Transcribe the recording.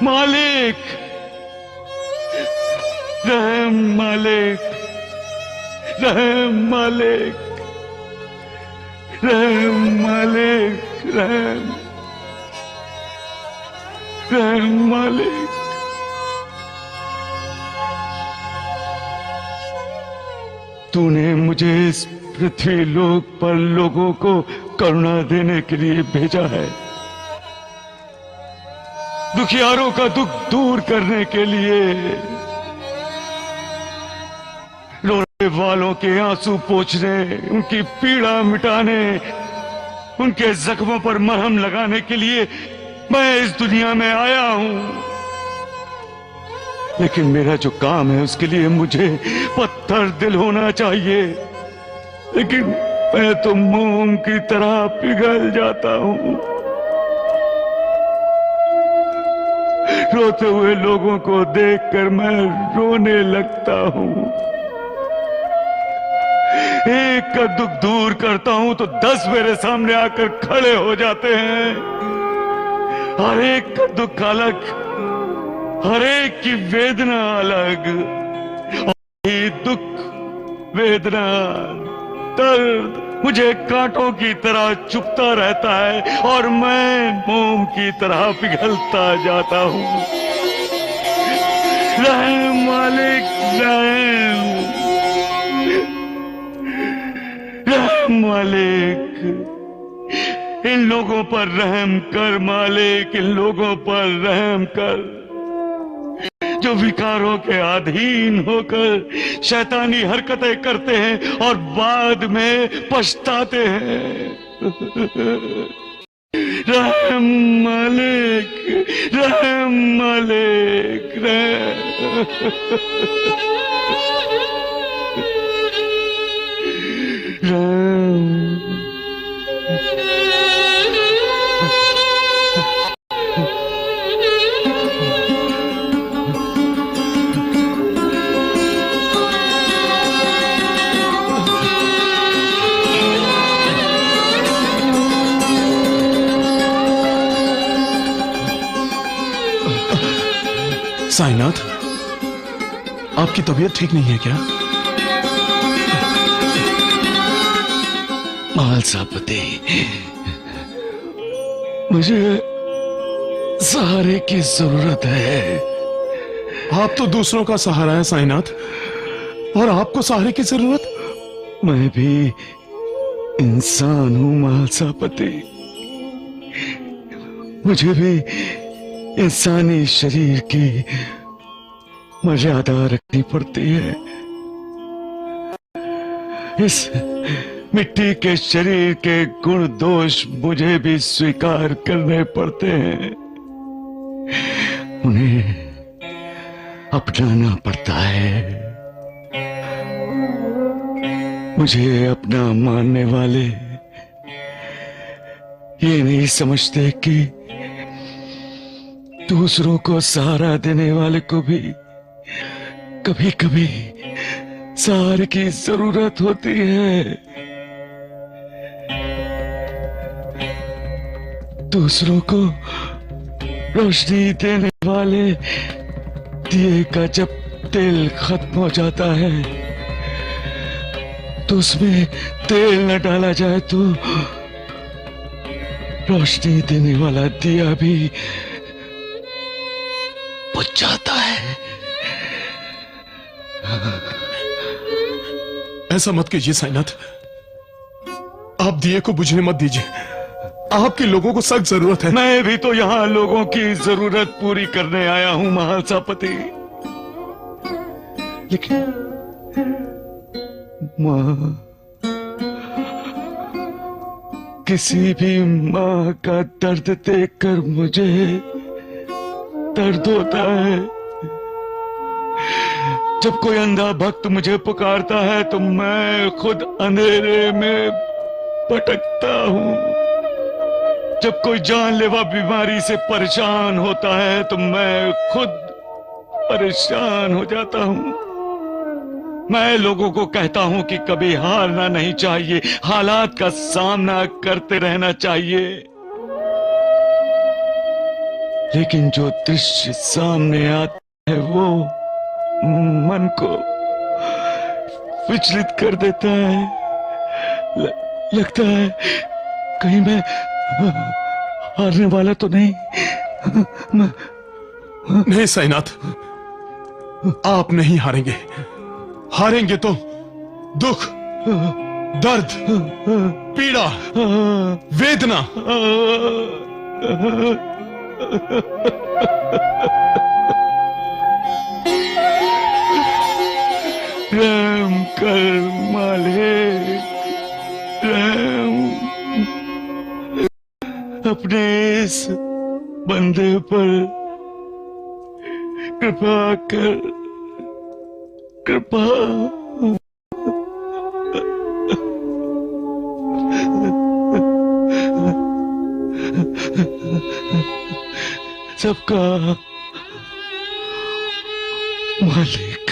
मालिक, रहम मालिक, रहम मालिक, रहम मालिक, रहम, रहम मालिक। तूने मुझे इस पृथ्वी लोक पर लोगों को करुणा देने के लिए भेजा है, दुखियारों का दुख दूर करने के लिए, रोने वालों के आंसू पोंछने, उनकी पीड़ा मिटाने, उनके जख्मों पर मरहम लगाने के लिए मैं इस दुनिया में आया हूं। लेकिन मेरा जो काम है उसके लिए मुझे पत्थर दिल होना चाहिए, लेकिन मैं तो मोम की तरह पिघल जाता हूं। रोते हुए लोगों को देखकर मैं रोने लगता हूं। एक का दुख दूर करता हूं तो 10 मेरे सामने आकर खड़े हो जाते हैं। हर एक का दुख अलग, हर एक की वेदना अलग, और ये दुख, वेदना, दर्द मुझे कांटों की तरह चुभता रहता है और मैं मोम की तरह पिघलता जाता हूं। रहम मालिक, रहम, रहम मालिक, इन लोगों पर रहम कर मालिक, इन लोगों पर रहम कर जो विकारों के अधीन होकर शैतानी हरकतें करते हैं और बाद में पछताते हैं। रहम मालिक, रहम मालिक, रहम। साईनाथ, आपकी तबीयत ठीक नहीं है क्या? महालसापति, मुझे सहारे की जरूरत है। आप तो दूसरों का सहारा है साईनाथ, और आपको सहारे की जरूरत? मैं भी इंसान हूं महालसापति, मुझे भी इंसानी शरीर की मर्यादा रखनी पड़ती है। इस मिट्टी के शरीर के गुण दोष मुझे भी स्वीकार करने पड़ते हैं, उन्हें अपनाना पड़ता है। मुझे अपना मानने वाले ये नहीं समझते कि दूसरों को सहारा देने वाले को भी कभी कभी सहारे की जरूरत होती है। दूसरों को रोशनी देने वाले दिए का जब तेल खत्म हो जाता है तो उसमें तेल न डाला जाए तो रोशनी देने वाला दिया भी बुझ जाता है। ऐसा मत कीजिए साईनाथ, आप दिए को बुझने मत दीजिए। आपके लोगों को सख्त जरूरत है। मैं भी तो यहाँ लोगों की जरूरत पूरी करने आया हूं महालसापति, लेकिन माँ, किसी भी माँ का दर्द देखकर मुझे दर्द होता है। जब कोई अंधा भक्त मुझे पुकारता है तो मैं खुद अंधेरे में भटकता हूं। जब कोई जानलेवा बीमारी से परेशान होता है तो मैं खुद परेशान हो जाता हूं। मैं लोगों को कहता हूं कि कभी हारना नहीं चाहिए, हालात का सामना करते रहना चाहिए। लेकिन जो दृश्य सामने आता है वो मन को विचलित कर देता है। लगता है कहीं मैं हारने वाला तो नहीं। नहीं साईनाथ, आप नहीं हारेंगे। हारेंगे तो दुख, दर्द, पीड़ा, वेदना, रहम कर मालिक, रहम। अपने इस बंदे पर कृपा कर, कृपा। सबका मालिक।